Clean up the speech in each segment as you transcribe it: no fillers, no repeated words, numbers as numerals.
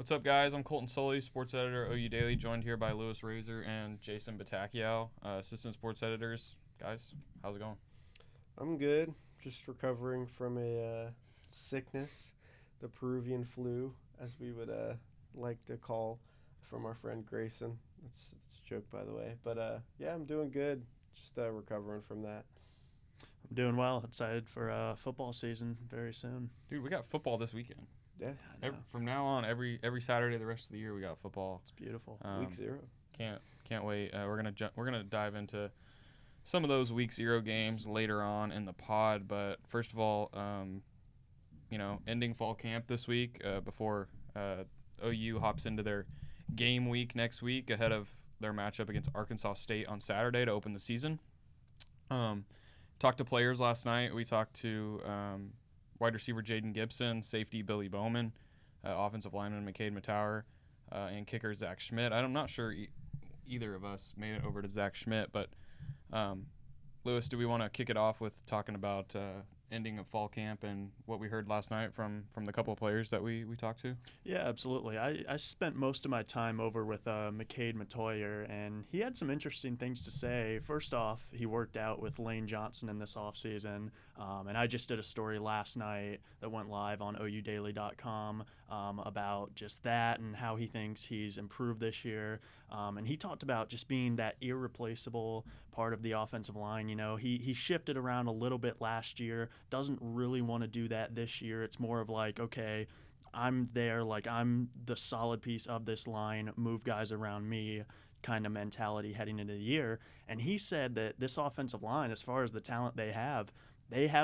What's up, guys? I'm Colton Sulley, sports editor at OU Daily, joined here by Louis Raser and Jason Batacao, assistant sports editors. Guys, how's it going? I'm good. Just recovering from a sickness, the Peruvian flu, as we would like to call from our friend Grayson. It's a joke, by the way. But yeah, I'm doing good. Just recovering from that. I'm doing well. Excited for football season very soon. Dude, we got football this weekend. Yeah, From now on, every Saturday the rest of the year, we got football. It's beautiful. week 0. Can't wait. We're gonna dive into some of those week 0 games later on in the pod. But first of all, ending fall camp this week before OU hops into their game week next week ahead of their matchup against Arkansas State on Saturday to open the season. Talked to players last night. We talked to wide receiver Jaden Gibson, safety Billy Bowman, offensive lineman McCade Mattower, and kicker Zach Schmidt. I'm not sure either of us made it over to Zach Schmidt, but Lewis, do we want to kick it off with talking about ending of fall camp and what we heard last night from the couple of players that we talked to? Yeah, absolutely. I spent most of my time over with McCade Mattoyer, and he had some interesting things to say. First off, he worked out with Lane Johnson in this offseason, and I just did a story last night that went live on OUDaily.com about just that and how he thinks he's improved this year. And he talked about just being that irreplaceable part of the offensive line. You know, he shifted around a little bit last year, doesn't really want to do that this year. It's more of like, okay, I'm there, like I'm the solid piece of this line, move guys around me kind of mentality heading into the year. And he said that this offensive line, as far as the talent they have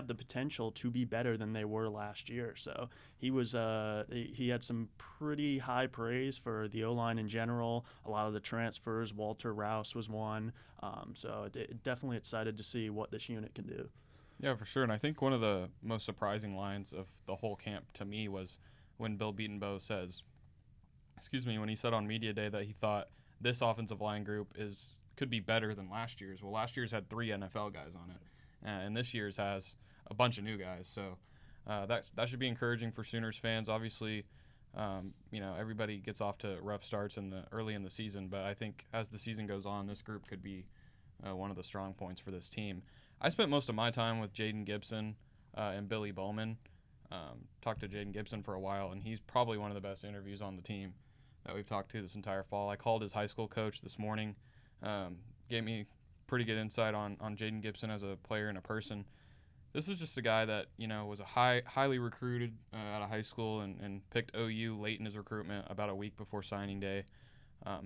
the potential to be better than they were last year. So he had some pretty high praise for the O-line in general. A lot of the transfers, Walter Rouse was one. So definitely excited to see what this unit can do. Yeah, for sure. And I think one of the most surprising lines of the whole camp to me was when Bill Beatonbow when he said on Media Day that he thought this offensive line group could be better than last year's. Well, last year's had 3 NFL guys on it. And this year's has a bunch of new guys, so that should be encouraging for Sooners fans. Obviously, everybody gets off to rough starts early in the season, but I think as the season goes on, this group could be one of the strong points for this team. I spent most of my time with Jaden Gibson and Billy Bowman. Talked to Jaden Gibson for a while, and he's probably one of the best interviews on the team that we've talked to this entire fall. I called his high school coach this morning, gave me pretty good insight on Jaden Gibson as a player and a person. This is just a guy that, was a highly recruited out of high school and picked OU late in his recruitment about a week before signing day.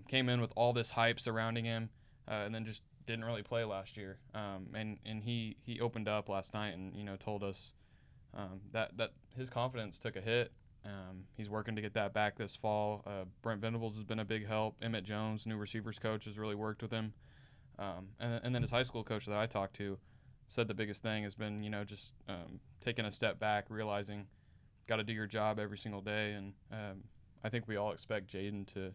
Came in with all this hype surrounding him and then just didn't really play last year. And he opened up last night and, told us that his confidence took a hit. He's working to get that back this fall. Brent Venables has been a big help. Emmett Jones, new receivers coach, has really worked with him. And then his high school coach that I talked to said the biggest thing has been, just taking a step back, realizing got to do your job every single day. And I think we all expect Jaden to,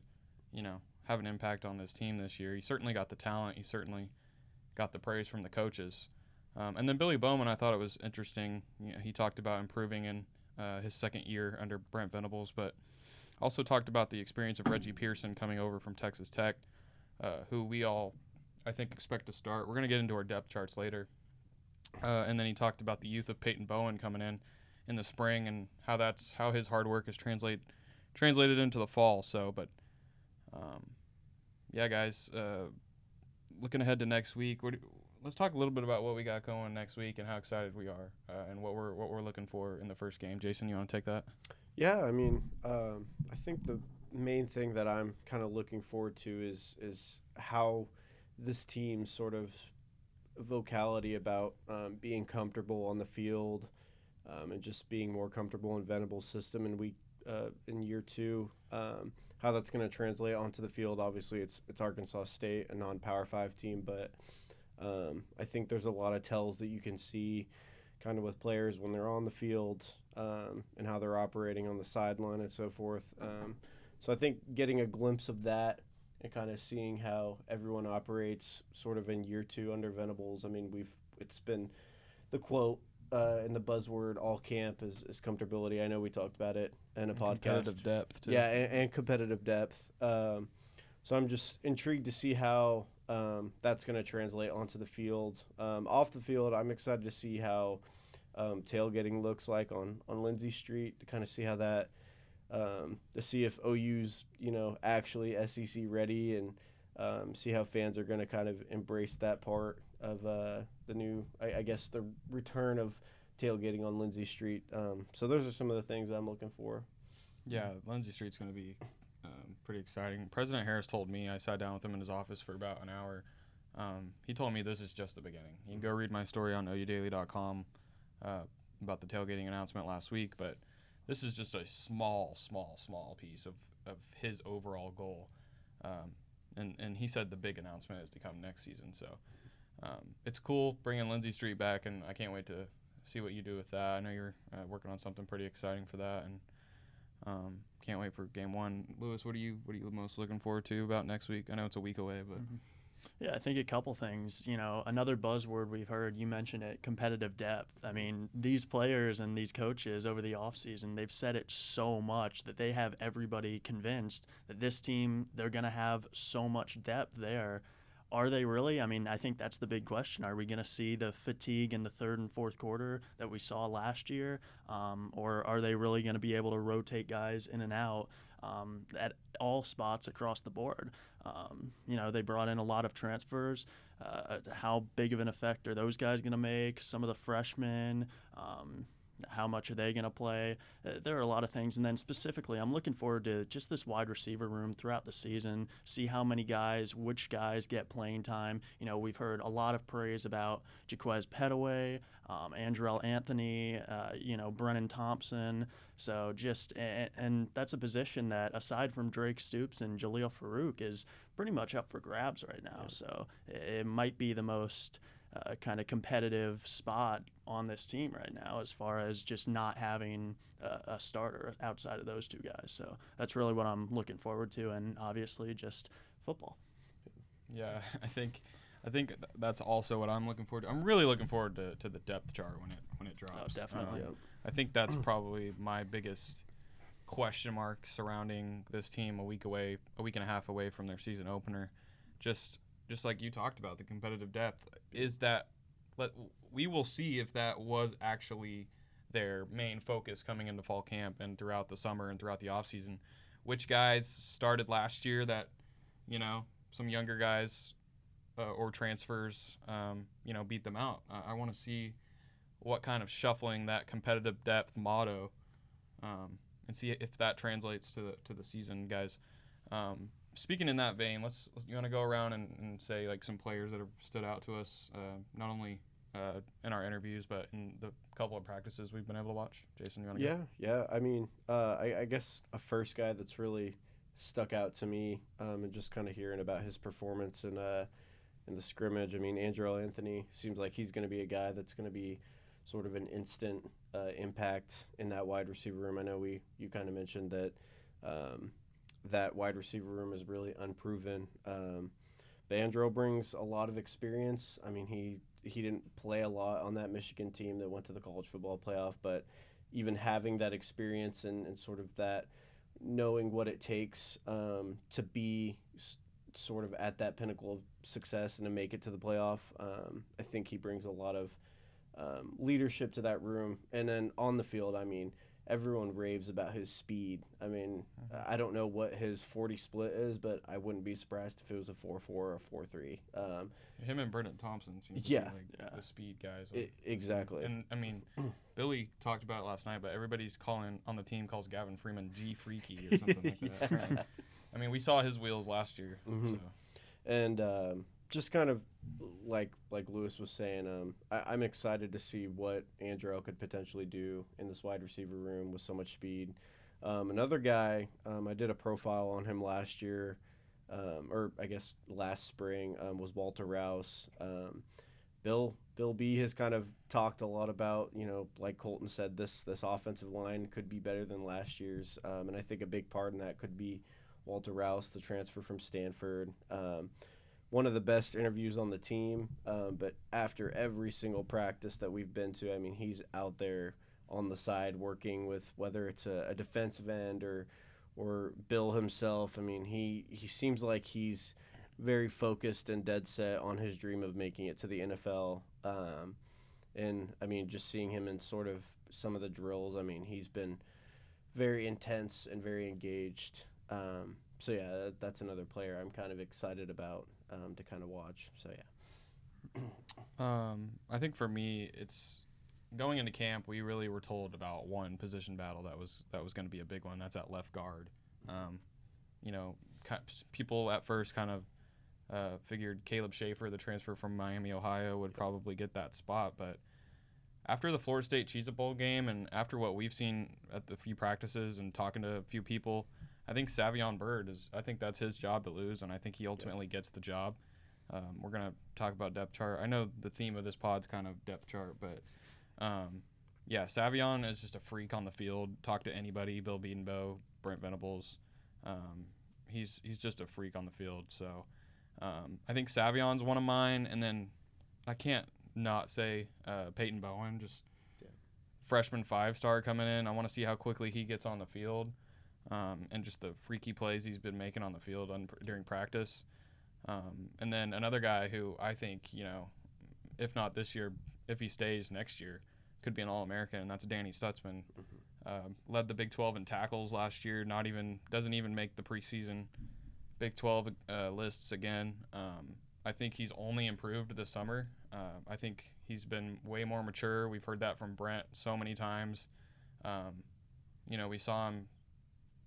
have an impact on this team this year. He certainly got the talent. He certainly got the praise from the coaches. And then Billy Bowman, I thought it was interesting. He talked about improving in his second year under Brent Venables, but also talked about the experience of Reggie Pearson coming over from Texas Tech, who we all, I think, expect to start. We're going to get into our depth charts later. And then he talked about the youth of Peyton Bowen coming in the spring and how his hard work is translated into the fall. So, but yeah, guys, looking ahead to next week, let's talk a little bit about what we got going next week and how excited we are and what we're looking for in the first game. Jason, you want to take that? Yeah, I mean, I think the main thing that I'm kind of looking forward to is how this team's sort of vocality about being comfortable on the field and just being more comfortable in Venables' system in year 2. How that's going to translate onto the field. Obviously, it's Arkansas State, a non-Power 5 team, but I think there's a lot of tells that you can see kind of with players when they're on the field and how they're operating on the sideline and so forth. So I think getting a glimpse of that and kind of seeing how everyone operates sort of in year 2 under Venables. I mean, it's been the quote in the buzzword all camp is comfortability. I know we talked about it in a podcast. Competitive depth, too. Yeah, and competitive depth. So I'm just intrigued to see how that's going to translate onto the field. Off the field, I'm excited to see how tailgating looks like on Lindsay Street, to kind of see how that to see if OU's actually SEC ready, and see how fans are going to kind of embrace that part of the new, I guess, the return of tailgating on Lindsay Street. So those are some of the things I'm looking for. Yeah, Lindsay Street's going to be pretty exciting. President Harris told me, I sat down with him in his office for about an hour. He told me this is just the beginning. You can go read my story on OUdaily.com about the tailgating announcement last week, but this is just a small piece of his overall goal. And he said the big announcement is to come next season. So it's cool bringing Lindsay Street back, and I can't wait to see what you do with that. I know you're working on something pretty exciting for that, and can't wait for game one. Lewis, what are you most looking forward to about next week? I know it's a week away, but Yeah, I think a couple things. Another buzzword we've heard, you mentioned it, competitive depth. I mean, these players and these coaches over the offseason, they've said it so much that they have everybody convinced that this team, they're going to have so much depth there. Are they really? I mean, I think that's the big question. Are we going to see the fatigue in the third and fourth quarter that we saw last year? Or are they really going to be able to rotate guys in and out at all spots across the board? They brought in a lot of transfers. How big of an effect are those guys going to make? Some of the freshmen, how much are they going to play? There are a lot of things. And then specifically, I'm looking forward to just this wide receiver room throughout the season, see how many guys, which guys get playing time. We've heard a lot of praise about Jaquez Petaway, Andrell Anthony, Brennan Thompson. So and that's a position that, aside from Drake Stoops and Jaleel Farouk, is pretty much up for grabs right now. Yeah. So it might be the most kind of competitive spot on this team right now, as far as just not having a starter outside of those two guys. So that's really what I'm looking forward to, and obviously just football. Yeah, I think that's also what I'm looking forward to. I'm really looking forward to the depth chart when it drops. Oh, definitely. Yeah. I think that's probably my biggest question mark surrounding this team a week and a half away from their season opener. Just like you talked about, the competitive depth is that. We will see if that was actually their main focus coming into fall camp and throughout the summer and throughout the offseason. Which guys started last year that, some younger guys or transfers, beat them out. I want to see what kind of shuffling that competitive depth motto, and see if that translates to the season, guys. Speaking in that vein, you want to go around and say like some players that have stood out to us, not only in our interviews, but in the couple of practices we've been able to watch. Jason, you want to go? Yeah. I mean, I guess a first guy that's really stuck out to me, and just kind of hearing about his performance in the scrimmage. I mean, Andrell Anthony seems like he's going to be a guy that's going to be sort of an instant impact in that wide receiver room. I know you kind of mentioned that that wide receiver room is really unproven. But Andrell brings a lot of experience. I mean, he didn't play a lot on that Michigan team that went to the college football playoff, but even having that experience and sort of that knowing what it takes to be sort of at that pinnacle of success and to make it to the playoff, I think he brings a lot of leadership to that room. And then on the field, I mean, everyone raves about his speed. I mean, I don't know what his 40 split is, but I wouldn't be surprised if it was a 4.4 or a 4.3. Him and Brennan Thompson seem to be the speed guys. Exactly. And, I mean, Billy talked about it last night, but everybody's on the team calls Gavin Freeman G Freaky or something like that. I mean, we saw his wheels last year. Mm-hmm. So. And just kind of like Lewis was saying, I'm excited to see what Andrell could potentially do in this wide receiver room with so much speed. Another guy, I did a profile on him last year, or I guess last spring, was Walter Rouse. Bill B has kind of talked a lot about, like Colton said, this offensive line could be better than last year's, and I think a big part in that could be Walter Rouse, the transfer from Stanford. one of the best interviews on the team. But after every single practice that we've been to, I mean, he's out there on the side working with whether it's a defensive end or Bill himself. I mean, he seems like he's very focused and dead set on his dream of making it to the NFL. And, I mean, just seeing him in sort of some of the drills, I mean, he's been very intense and very engaged. So, yeah, that's another player I'm kind of excited about to kind of watch. So, yeah. I think for me, it's going into camp, we really were told about one position battle that was going to be a big one. That's at left guard. You know, people at first kind of figured Caleb Schaefer, the transfer from Miami, Ohio, would probably get that spot. But after the Florida State Cheez-It Bowl game and after what we've seen at the few practices and talking to a few people, I think Savion Byrd I think that's his job to lose, and I think he ultimately gets the job. We're going to talk about depth chart. I know the theme of this pod's kind of depth chart, but yeah, Savion is just a freak on the field. Talk to anybody, Bill Bedenbaugh, Brent Venables. He's just a freak on the field. So I think Savion's one of mine, and then I can't not say Peyton Bowen, just freshman 5-star coming in. I want to see how quickly he gets on the field and just the freaky plays he's been making on the field during practice. And then another guy who I think, you know, if not this year, if he stays next year, could be an All-American, and that's Danny Stutzman. Led the Big 12 in tackles last year. Doesn't even make the preseason Big 12 lists again. I think he's only improved this summer. I think he's been way more mature. We've heard that from Brent so many times. You know, we saw him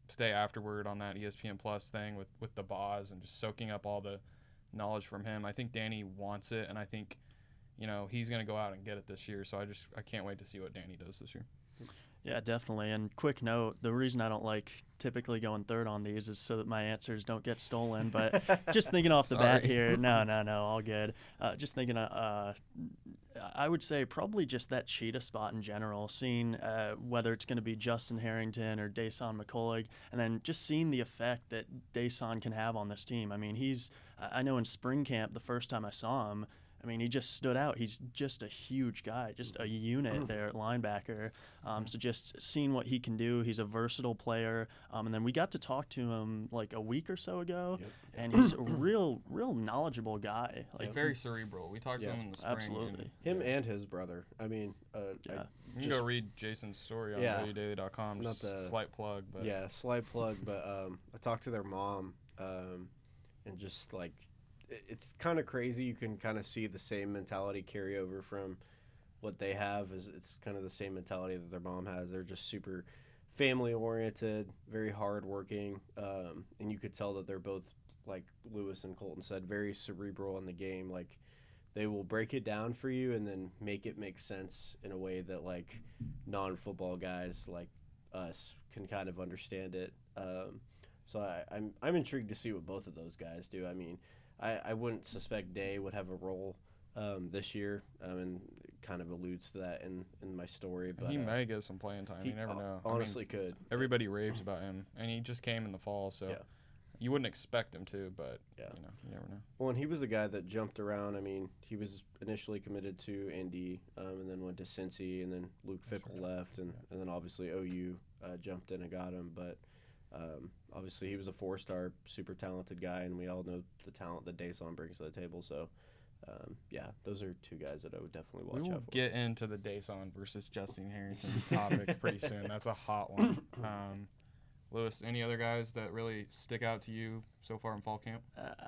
stay afterward on that ESPN Plus thing with the Boz and just soaking up all the knowledge from him. I think Danny wants it, and I think, you know, he's going to go out and get it this year. So I can't wait to see what Danny does this year. Yeah, definitely. And quick note, the reason I don't like typically going third on these is so that my answers don't get stolen. But just thinking off the bat here, no, all good. Just thinking, I would say probably just that cheetah spot in general, seeing whether it's going to be Justin Harrington or Dason McCullough, and then just seeing the effect that Dason can have on this team. I mean, I know in spring camp, the first time I saw him, I mean, he just stood out. He's just a huge guy, just a unit there at linebacker. So just seeing what he can do, he's a versatile player. And then we got to talk to him like a week or so ago, and he's a real knowledgeable guy. Like very cerebral. We talked to him in the spring. Absolutely. Him and his brother. I mean, you can go read Jason's story on RadioDaily.com. Just a slight plug. But. Yeah, slight plug. But I talked to their mom, and just like, it's kind of crazy. You can kind of see the same mentality carry over from what they have. It's kind of the same mentality that their mom has. They're just super family oriented, very hardworking, and you could tell that they're both, like Lewis and Colton said, very cerebral in the game. Like, they will break it down for you and then make it make sense in a way that like non-football guys like us can kind of understand it. So I'm intrigued to see what both of those guys do. I mean, I wouldn't suspect Day would have a role this year, and kind of alludes to that in my story. But he may get some playing time. You never know. Honestly, could. Everybody raves about him, and he just came in the fall, so you wouldn't expect him to, but you know, you never know. Well, and he was a guy that jumped around. I mean, he was initially committed to Indy, and then went to Cincy, and then Luke Fickell left, and then obviously OU jumped in and got him, but. Obviously, he was a 4-star, super talented guy, and we all know the talent that Dason brings to the table. So, those are two guys that I would definitely watch out for. We will get into the Dason versus Justin Harrington topic pretty soon. That's a hot one. Lewis, any other guys that really stick out to you so far in fall camp?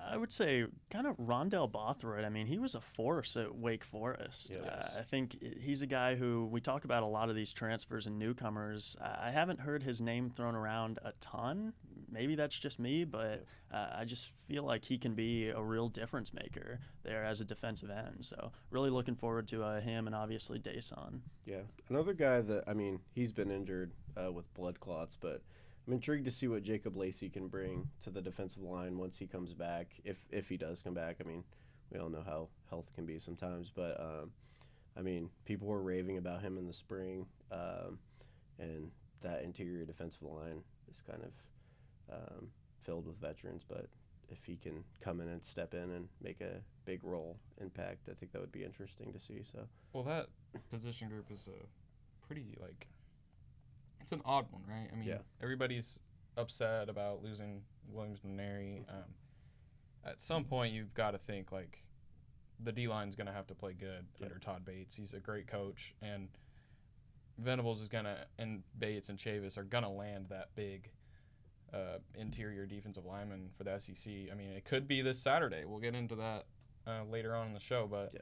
I would say kind of Rondell Bothroyd. I mean, he was a force at Wake Forest. I think he's a guy who we talk about a lot of these transfers and newcomers. I haven't heard his name thrown around a ton. Maybe that's just me, but I just feel like he can be a real difference maker there as a defensive end. So really looking forward to him and obviously Dason. Yeah, another guy that, I mean, he's been injured with blood clots, but I'm intrigued to see what Jacob Lacey can bring to the defensive line once he comes back, if he does come back. I mean, we all know how health can be sometimes, but I mean, people were raving about him in the spring, and that interior defensive line is kind of filled with veterans, but if he can come in and step in and make a big role impact, I think that would be interesting to see. So Well, that position group is a pretty, like, it's an odd one, right? I mean, Yeah. everybody's upset about losing Williams Neri. At some point, you've got to think, like, the D-line's going to have to play good under Todd Bates. He's a great coach, and Venables is going to, and Bates and Chavis are going to land that big interior defensive lineman for the SEC. I mean, it could be this Saturday. We'll get into that later on in the show, but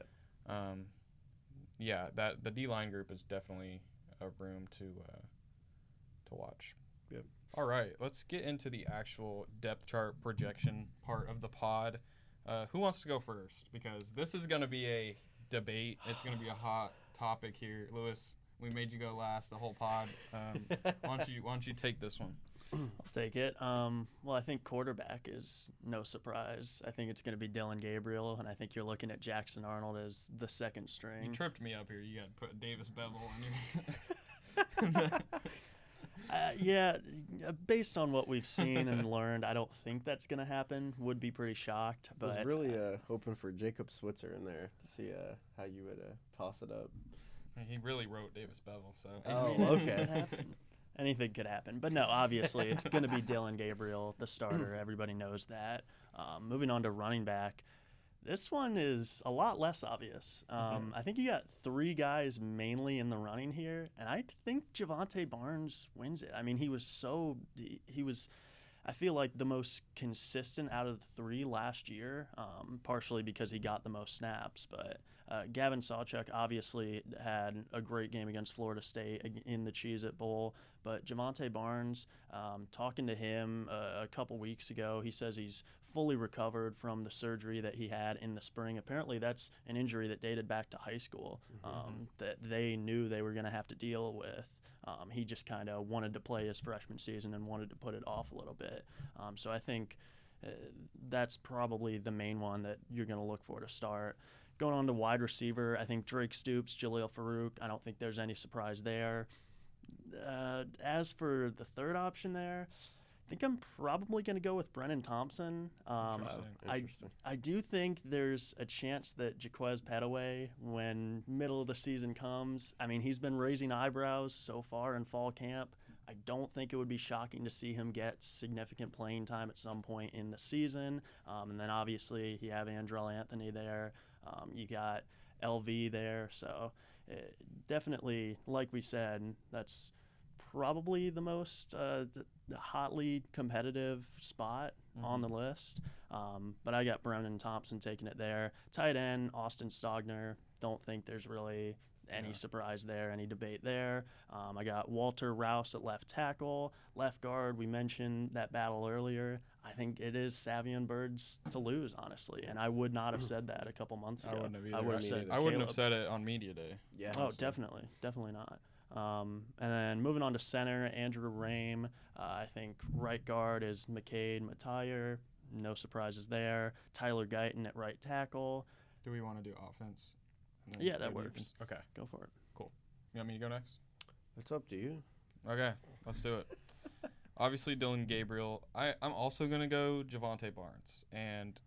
that the D-line group is definitely a room to watch. Yep. All right, let's get into the actual depth chart projection part of the pod. Who wants to go first? Because this is going to be a debate. It's going to be a hot topic here. Lewis, we made you go last the whole pod. Why don't you take this one? I'll take it. Well, I think quarterback is no surprise. I think it's going to be Dylan Gabriel, and I think you're looking at Jackson Arnold as the second string. You tripped me up here. You got to put Davis Bevel on your yeah, based on what we've seen and learned, I don't think that's going to happen. Would be pretty shocked. But I was really hoping for Jacob Switzer in there to see how you would toss it up. He really wrote Davis Bevel, so. Oh, okay. Anything could happen. But no, obviously it's going to be Dylan Gabriel, the starter. Everybody knows that. Moving on to running back, this one is a lot less obvious. I think you got three guys mainly in the running here, and I think Javonte Barnes wins it. I mean, he was I feel like the most consistent out of the three last year, partially because he got the most snaps. But Gavin Sawchuk obviously had a great game against Florida State in the Cheez-It Bowl. But Javonte Barnes, talking to him a couple weeks ago, he says he's fully recovered from the surgery that he had in the spring. Apparently that's an injury that dated back to high school, that they knew they were going to have to deal with. He just kind of wanted to play his freshman season and wanted to put it off a little bit. So I think that's probably the main one that you're going to look for to start. Going on to wide receiver, I think Drake Stoops, Jaleel Farouk, I don't think there's any surprise there. As for the third option there, I think I'm probably going to go with Brennan Thompson. I do think there's a chance that Jaquez Petaway, when middle of the season comes, I mean, he's been raising eyebrows so far in fall camp. I don't think it would be shocking to see him get significant playing time at some point in the season. And then obviously you have Andrell Anthony there. You got LV there. So definitely, like we said, that's probably the most hotly competitive spot on the list. But I got Brennan Thompson taking it there. Tight end, Austin Stogner. Don't think there's really any surprise there, any debate there. I got Walter Rouse at left tackle. Left guard, we mentioned that battle earlier. I think it is Savion Birds to lose, honestly. And I would not have said that a couple months ago. I wouldn't have either. I wouldn't have said it on media day. Yeah. Oh, definitely not. And then moving on to center, Andrew Rame. I think right guard is McCade Matire. No surprises there. Tyler Guyton at right tackle. Do we want to do offense? Yeah, that works. Okay. Go for it. Cool. You want me to go next? It's up to you. Okay, let's do it. Obviously, Dylan Gabriel. I'm also going to go Javonte Barnes. And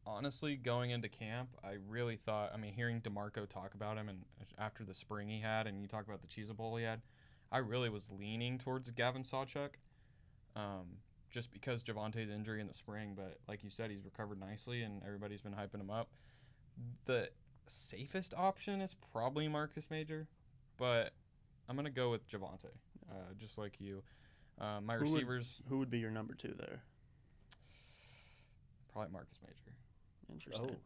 honestly, going into camp, I really thought, hearing DeMarco talk about him and after the spring he had, and you talk about the Cheez-It Bowl he had, I really was leaning towards Gavin Sawchuk, just because Javonte's injury in the spring. But like you said, he's recovered nicely, and everybody's been hyping him up. The safest option is probably Marcus Major, but I'm going to go with Javonte, just like you. My receivers. Who would be your number two there? Probably Marcus Major. Interesting.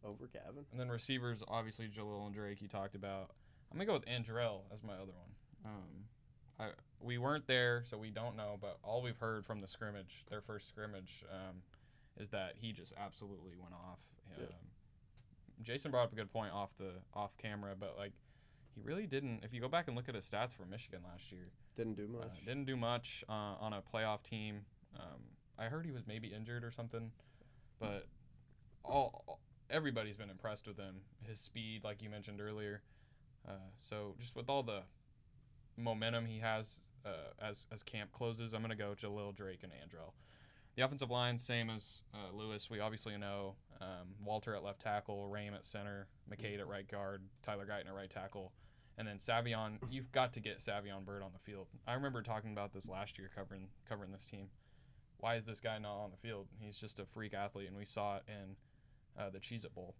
Over Gavin. And then receivers, obviously Jalil and Drake you talked about. I'm going to go with Andrell as my other one. We weren't there, so we don't know, but all we've heard from their first scrimmage, is that he just absolutely went off. Jason brought up a good point off camera, but he really didn't. If you go back and look at his stats for Michigan last year, didn't do much. On a playoff team. I heard he was maybe injured or something, but everybody's been impressed with him. His speed, like you mentioned earlier. So just with all the momentum he has as camp closes, I'm gonna go Jalil, Drake, and Andrell. The offensive line, same as Lewis. We obviously know Walter at left tackle, Rame at center, McCade at right guard, Tyler Guyton at right tackle. And then Savion, you've got to get Savion Byrd on the field. I remember talking about this last year covering this team. Why is this guy not on the field? He's just a freak athlete, and we saw it in the Cheez-It Bowl.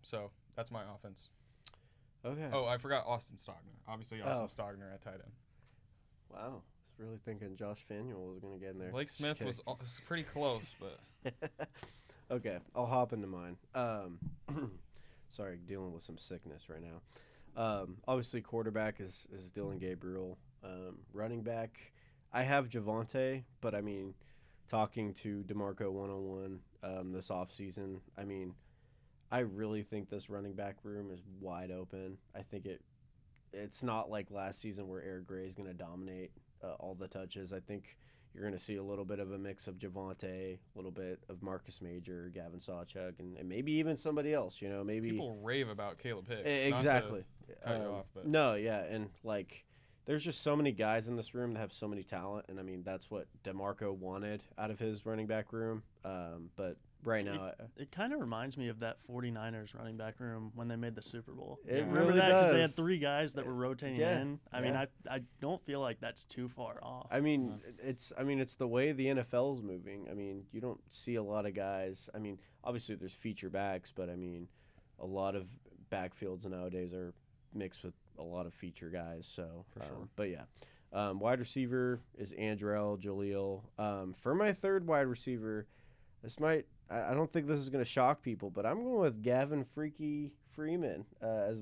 So that's my offense. Okay. Oh, I forgot Austin Stogner. Obviously, Austin Stogner at tight end. Wow. I was really thinking Josh Faneuil was going to get in there. Blake Smith was pretty close, but okay, I'll hop into mine. Sorry, dealing with some sickness right now. Obviously, quarterback is Dylan Gabriel. Running back, I have Javonte, but I mean, talking to DeMarco one-on-one this offseason, I mean, I really think this running back room is wide open. I think it's not like last season where Eric Gray is going to dominate all the touches. I think you're going to see a little bit of a mix of Javonte, a little bit of Marcus Major, Gavin Sawchuk, and maybe even somebody else. Maybe people rave about Caleb Hicks. Exactly. Not to cut you off, but no, yeah, and like there's just so many guys in this room that have so many talent, and I mean that's what DeMarco wanted out of his running back room. But right now, it kind of reminds me of that 49ers running back room when they made the Super Bowl. It Remember really that? Because does. they had 3 guys that were rotating Yeah, in. I mean, I don't feel like that's too far off. I mean, it's the way the NFL is moving. I mean, you don't see a lot of guys. I mean, obviously there's feature backs, but I mean, a lot of backfields nowadays are mixed with a lot of feature guys. So For sure. But yeah. Wide receiver is Andrell Jaleel. For my third wide receiver, I don't think this is going to shock people, but I'm going with Gavin Freaky Freeman as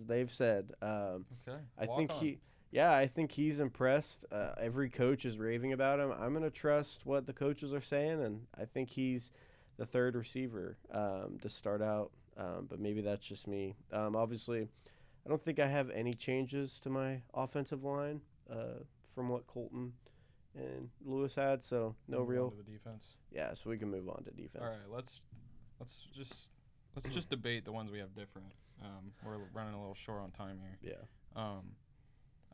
they've said. okay. I think he's impressed. Every coach is raving about him. I'm going to trust what the coaches are saying, and I think he's the third receiver to start out. But maybe that's just me. Obviously, I don't think I have any changes to my offensive line from what Colton and Lewis had, so no real. To the defense. Yeah, so we can move on to defense. All right, let's just debate the ones we have different. We're running a little short on time here. Yeah.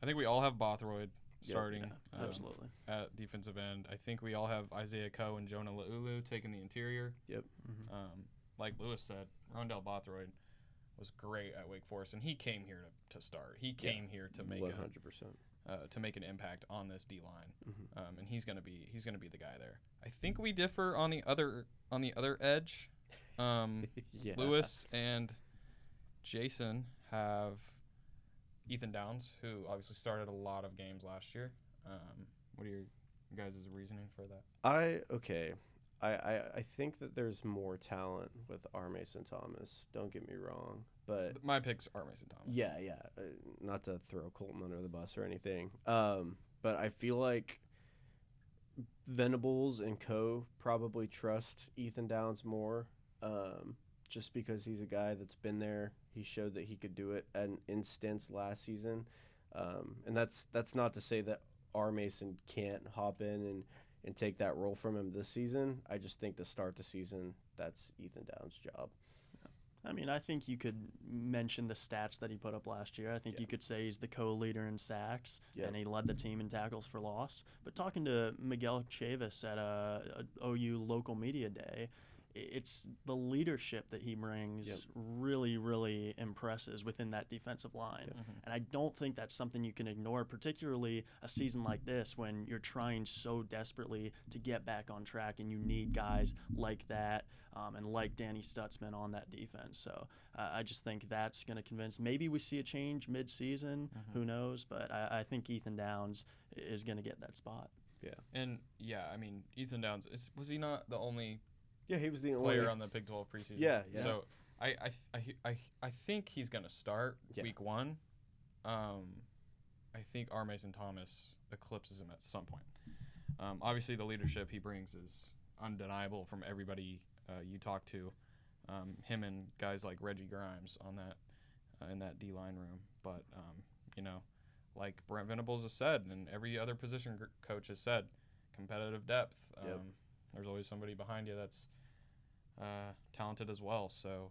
I think we all have Bothroyd starting. Yeah, absolutely. At defensive end. I think we all have Isaiah Coe and Jonah Laulu taking the interior. Yep. Mm-hmm. Like Lewis said, Rondell Bothroyd was great at Wake Forest, and he came here to start. He came here to make 100%. To make an impact on this D line, Mm-hmm. and he's gonna be the guy there. I think we differ on the other edge. Yeah. Lewis and Jason have Ethan Downs, who obviously started a lot of games last year. What are your guys' reasoning for that? I think that there's more talent with R. Mason Thomas. Don't get me wrong, but My pick's R. Mason Thomas. yeah. Not to throw Colton under the bus or anything, but I feel like Venables and Co. probably trust Ethan Downs more, just because he's a guy that's been there. He showed that he could do it in stints last season, and that's not to say that R. Mason can't hop in and take that role from him this season. I just think to start the season, that's Ethan Downs' job. I mean, I think you could mention the stats that he put up last year. I think you could say he's the co-leader in sacks, and he led the team in tackles for loss. But talking to Miguel Chavis at a OU local media day, it's the leadership that he brings really, really impresses within that defensive line. Mm-hmm. And I don't think that's something you can ignore, particularly a season like this when you're trying so desperately to get back on track and you need guys like that and like Danny Stutzman on that defense. So I just think that's going to convince. Maybe we see a change mid-season. Mm-hmm. Who knows? But I think Ethan Downs is going to get that spot. Yeah. And, I mean, Ethan Downs, was he not the only Yeah, he was the only player on the Big 12 preseason? Yeah. So I think he's going to start week 1. I think R. Mason Thomas eclipses him at some point. Obviously, the leadership he brings is undeniable from everybody you talk to. Him and guys like Reggie Grimes on that in that D-line room. But, like Brent Venables has said and every other position coach has said, competitive depth. There's always somebody behind you that's talented as well. So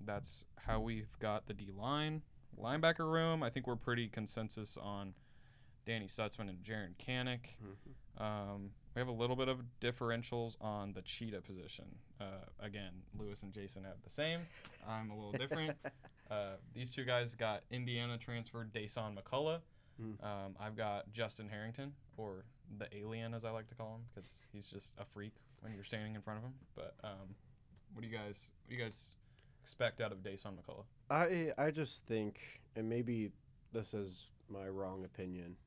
that's how we've got the D-line. Linebacker room, I think we're pretty consensus on Danny Sutzman and Jaron Kanik. Mm-hmm. We have a little bit of differentials on the cheetah position. Again, Lewis and Jason have the same. I'm a little different. These two guys got Indiana transferred Dason McCullough. I've got Justin Harrington, or the alien as I like to call him, because he's just a freak when you're standing in front of him. But what do you guys expect out of Dason McCullough? I just think, and maybe this is my wrong opinion,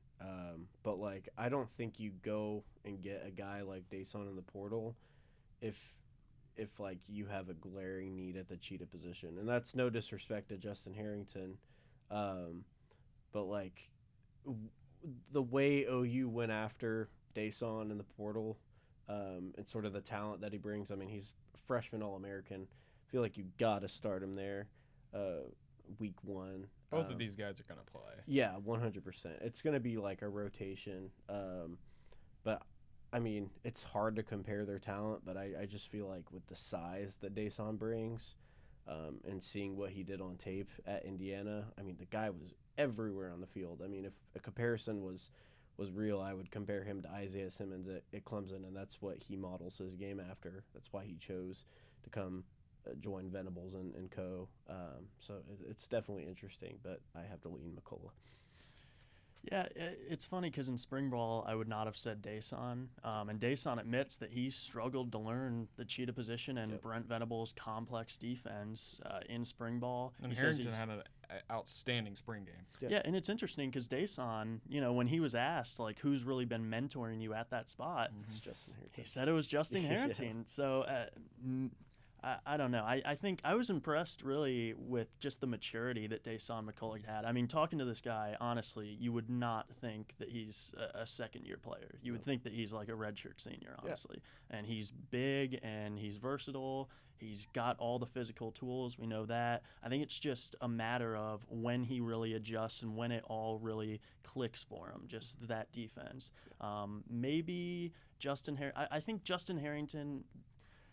but like I don't think you go and get a guy like Dason in the portal if like you have a glaring need at the cheetah position, and that's no disrespect to Justin Harrington, but like the way OU went after Dason in the portal, and sort of the talent that he brings. I mean, he's a freshman All-American. I feel like you got to start him there week one. Both of these guys are going to play. Yeah, 100%. It's going to be like a rotation. But, I mean, it's hard to compare their talent, but I just feel like with the size that Dason brings and seeing what he did on tape at Indiana, I mean, the guy was everywhere on the field. I mean, if a comparison was real, I would compare him to Isaiah Simmons at Clemson, and that's what he models his game after. That's why he chose to come join Venables and co. So it's definitely interesting, but I have to lean McCullough. Yeah, it's funny because in spring ball, I would not have said Dason. And Dason admits that he struggled to learn the cheetah position and Brent Venables' complex defense in spring ball. And Harrington had an outstanding spring game. Yeah, and it's interesting because Dason, when he was asked, like, who's really been mentoring you at that spot, It's Justin Harrington. He said it was Justin Harrington. So I don't know. I think I was impressed really with just the maturity that Dason McCullough had. I mean, talking to this guy, honestly, you would not think that he's a second-year player. You would think that he's like a redshirt senior, honestly. Yeah. And he's big and he's versatile. He's got all the physical tools. We know that. I think it's just a matter of when he really adjusts and when it all really clicks for him, just that defense. Maybe Justin I think Justin Harrington –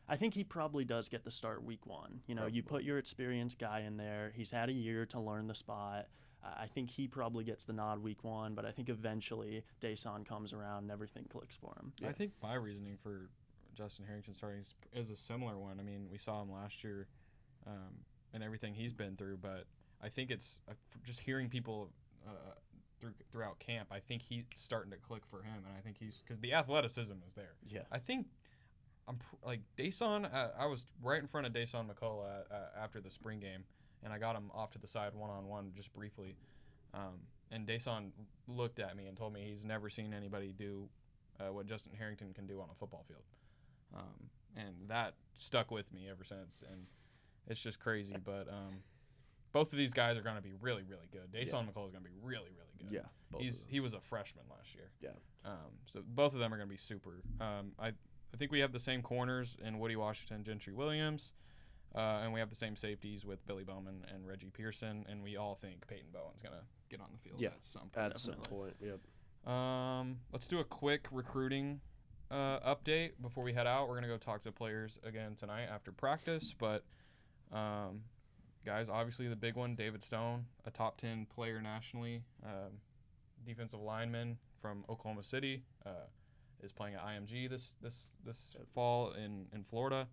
I think he probably does get the start week one. You put your experienced guy in there. He's had a year to learn the spot. I think he probably gets the nod week one, but I think eventually Dason comes around and everything clicks for him. Yeah. I think my reasoning for Justin Harrington starting is a similar one. I mean, we saw him last year and everything he's been through, but I think it's just hearing people throughout camp, I think he's starting to click for him, and I think because the athleticism is there. Yeah. I think like Dason, I was right in front of Dason McCullough after the spring game, and I got him off to the side one-on-one just briefly. And Dason looked at me and told me he's never seen anybody do what Justin Harrington can do on a football field. And that stuck with me ever since, and it's just crazy. But both of these guys are going to be really, really good. Dason McCullough is going to be really, really good. Yeah, he was a freshman last year. Yeah. So both of them are going to be super. I think we have the same corners in Woody Washington, Gentry Williams, and we have the same safeties with Billy Bowman and Reggie Pearson, and we all think Peyton Bowen's going to get on the field at some point. At some point, yep. Let's do a quick recruiting update before we head out. We're going to go talk to players again tonight after practice, but guys, obviously the big one, David Stone, a top 10 player nationally, defensive lineman from Oklahoma City, is playing at IMG this fall in Florida.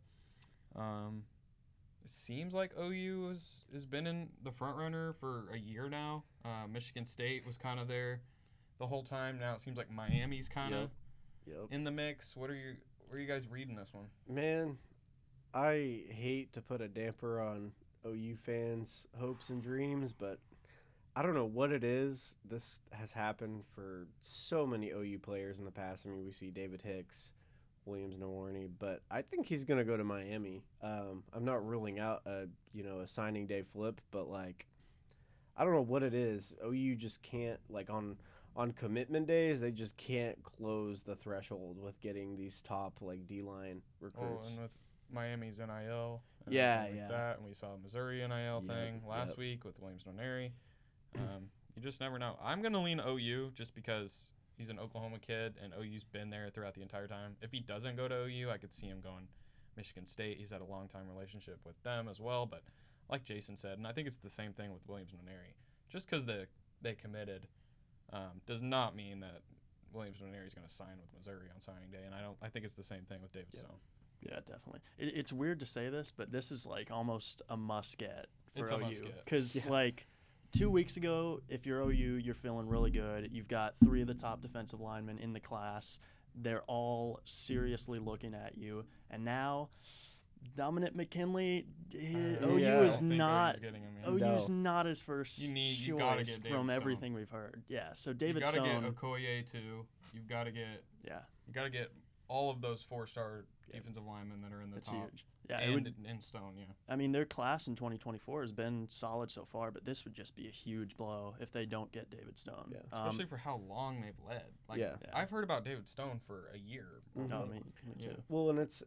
It seems like OU has been in the front runner for a year now. Michigan State was kind of there the whole time. Now it seems like Miami's kind of in the mix. What are you guys reading this one? Man, I hate to put a damper on OU fans' hopes and dreams, but I don't know what it is. This has happened for so many OU players in the past. I mean, we see David Hicks, Williams Nwaneri, but I think he's going to go to Miami. I'm not ruling out a signing day flip, but like I don't know what it is. OU just can't, like on commitment days, they just can't close the threshold with getting these top like D-line recruits. Oh, and with Miami's NIL. And like that, and we saw Missouri NIL thing last week with Williams Nwaneri. You just never know. I'm going to lean OU just because he's an Oklahoma kid and OU's been there throughout the entire time. If he doesn't go to OU, I could see him going Michigan State. He's had a long-time relationship with them as well. But like Jason said, and I think it's the same thing with Williams Nwaneri, just because they committed, does not mean that Williams-Nwaneri is going to sign with Missouri on signing day, and I think it's the same thing with David Stone. Yeah, definitely. It's weird to say this, but this is like almost a must-get for It's a OU. must-get. Because like 2 weeks ago, if you're OU, you're feeling really good. You've got 3 of the top defensive linemen in the class. They're all seriously looking at you. And now, Dominic McKinley, OU is not OU's not his first you gotta choice get David from Stone. everything we've heard. Yeah, so David Stone. You Stone. got to get Okoye too. You've got to get You got to get all of those 4-star defensive linemen that are in the That's top. huge. Yeah, and Stone, yeah. I mean, their class in 2024 has been solid so far, but this would just be a huge blow if they don't get David Stone. Yeah. Especially for how long they've led. Like, I've heard about David Stone for a year. No, me too. Well, and it's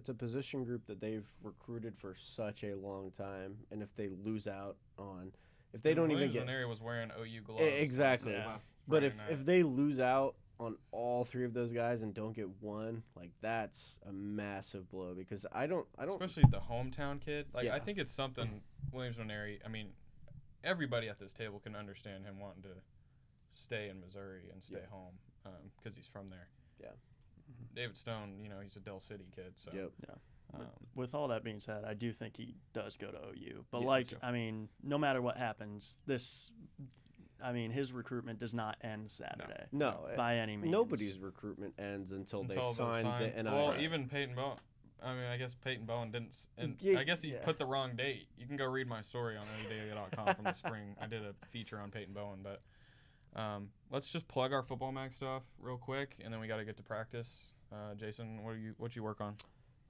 a position group that they've recruited for such a long time, and if they lose out on, if they don't even get, Williams-Nwaneri was wearing OU gloves. Exactly. last But Friday if they lose out on all 3 of those guys and don't get one, like that's a massive blow because I don't especially the hometown kid. Like I think it's something Williams-Nwaneri. I mean, everybody at this table can understand him wanting to stay in Missouri and stay home because he's from there. Yeah. David Stone, he's a Del City kid. So with all that being said, I do think he does go to OU. But I mean, no matter what happens, his recruitment does not end Saturday. No, by any means. Nobody's recruitment ends until they sign the NIL. Well, even Peyton Bowen. I mean, I guess Peyton Bowen didn't. And I guess he put the wrong date. You can go read my story on OUdaily.com from the spring. I did a feature on Peyton Bowen, but let's just plug our Football Mag stuff real quick, and then we got to get to practice. Jason, what you work on?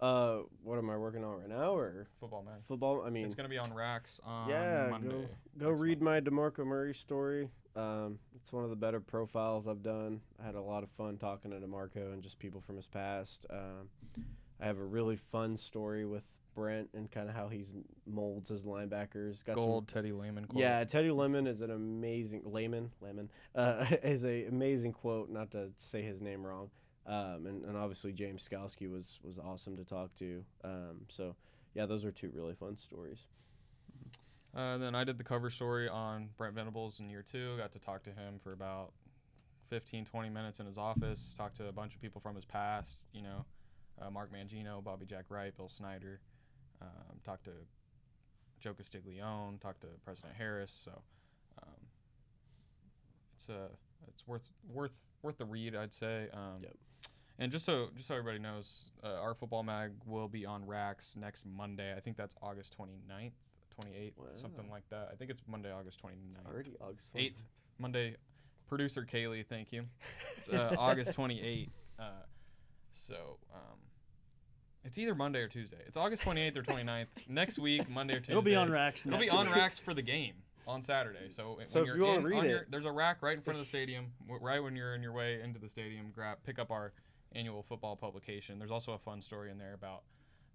What am I working on right now, or Football Mag? Football. I mean, it's gonna be on Racks on Monday. Go read my DeMarco Murray story. It's one of the better profiles I've done. I had a lot of fun talking to DeMarco and just people from his past. I have a really fun story with Brent and kind of how he molds his linebackers. Teddy Lehman quote. Yeah, Teddy Lehman is an amazing is a amazing quote. Not to say his name wrong. And obviously James Skalski was awesome to talk to. So yeah, those are 2 really fun stories. Then I did the cover story on Brent Venables in year 2. Got to talk to him for about 15, 20 minutes in his office. Talked to a bunch of people from his past, Mark Mangino, Bobby Jack Wright, Bill Snyder. Talked to Joe Castiglione. Talked to President Harris. So it's worth the read, I'd say. And just so everybody knows, our Football Mag will be on Racks next Monday. I think that's August 29th, 28th, something like that. I think it's Monday, August 29th. It's already August 8th, Monday. Producer Kaylee, thank you. It's August 28th. It's either Monday or Tuesday. It's August 28th or 29th. Next week, Monday or Tuesday. It'll be on Racks. It'll be on Racks for the game on Saturday. So if you want to read it, there's a rack right in front of the stadium. Right when you're in your way into the stadium, pick up our annual football publication. There's also a fun story in there about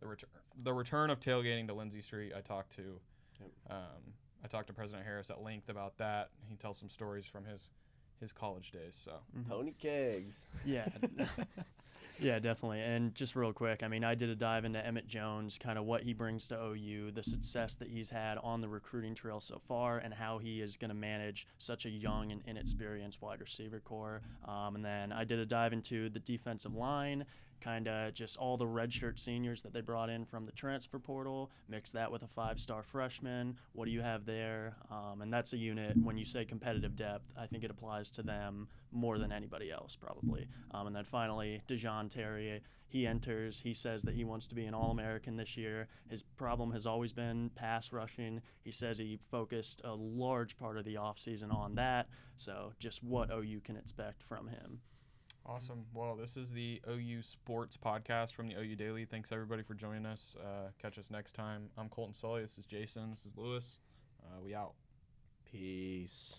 the return of tailgating to Lindsay Street. I talked to President Harris at length about that. He tells some stories from his college days. So Pony kegs. Yeah. Yeah, definitely. And just real quick, I mean, I did a dive into Emmett Jones, kind of what he brings to OU, the success that he's had on the recruiting trail so far, and how he is going to manage such a young and inexperienced wide receiver core. And then I did a dive into the defensive line, kind of just all the redshirt seniors that they brought in from the transfer portal, mix that with a 5-star freshman. What do you have there? And that's a unit, when you say competitive depth, I think it applies to them more than anybody else probably. And then finally, DeJohn Terry, he enters. He says that he wants to be an All-American this year. His problem has always been pass rushing. He says he focused a large part of the offseason on that. So just what OU can expect from him. Awesome. Well, this is the OU Sports Podcast from the OU Daily. Thanks, everybody, for joining us. Catch us next time. I'm Colton Sulley. This is Jason. This is Lewis. We out. Peace.